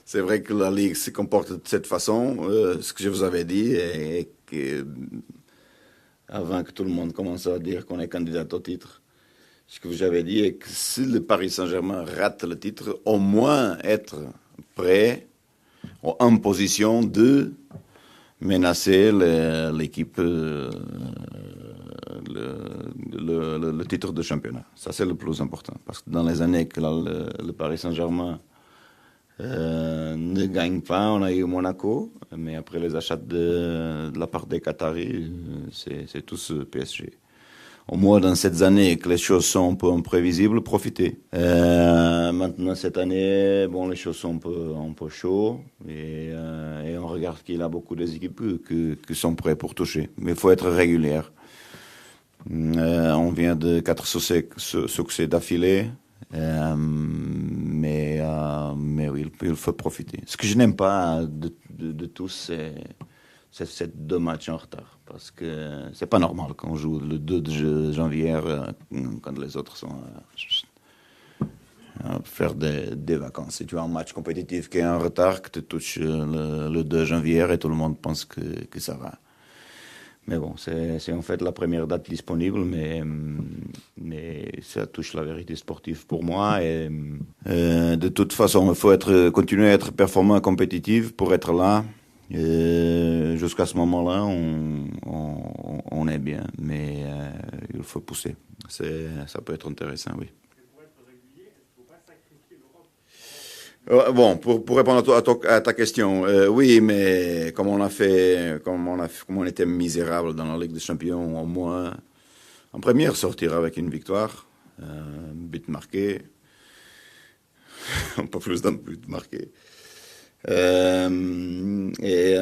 C'est vrai que la Ligue se comporte de cette façon. Ce que je vous avais dit est que, avant que tout le monde commence à dire qu'on est candidat au titre, ce que j'avais dit est que si le Paris Saint-Germain rate le titre, au moins être prêt, en position de menacer l'équipe, le titre de championnat. Ça, c'est le plus important. Parce que dans les années que le Paris Saint-Germain ne gagne pas, on a eu Monaco, mais après les achats de la part des Qataris, c'est tous PSG. Au moins dans ces années que les choses sont un peu imprévisibles, profitez. Maintenant, cette année, bon, les choses sont un peu chaudes et on regarde qu'il y a beaucoup des équipes qui sont prêtes pour toucher. Mais il faut être régulier. On vient de 4 succès d'affilée, mais oui, il faut profiter. Ce que je n'aime pas de tous, c'est ces 2 matchs en retard. Parce que c'est pas normal qu'on joue le 2 de janvier quand les autres sont à faire des vacances. Si tu as un match compétitif qui est en retard, que tu touches le 2 janvier et tout le monde pense que ça va. Mais bon, c'est en fait la première date disponible, mais ça touche la vérité sportive pour moi. Et de toute façon, il faut continuer à être performant et compétitif pour être là. Jusqu'à ce moment-là, on est bien, mais il faut pousser. Ça peut être intéressant, oui. Bon, pour répondre à ta question, oui, mais comme on était misérable dans la Ligue des Champions, au moins, en première, sortir avec une victoire, but marqué, pas plus d'un but marqué. Et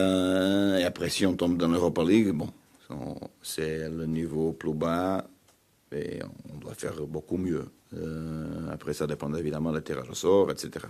après, si on tombe dans l'Europa League, bon, c'est le niveau plus bas et on doit faire beaucoup mieux. Après, ça dépend évidemment des tirages au sort, etc.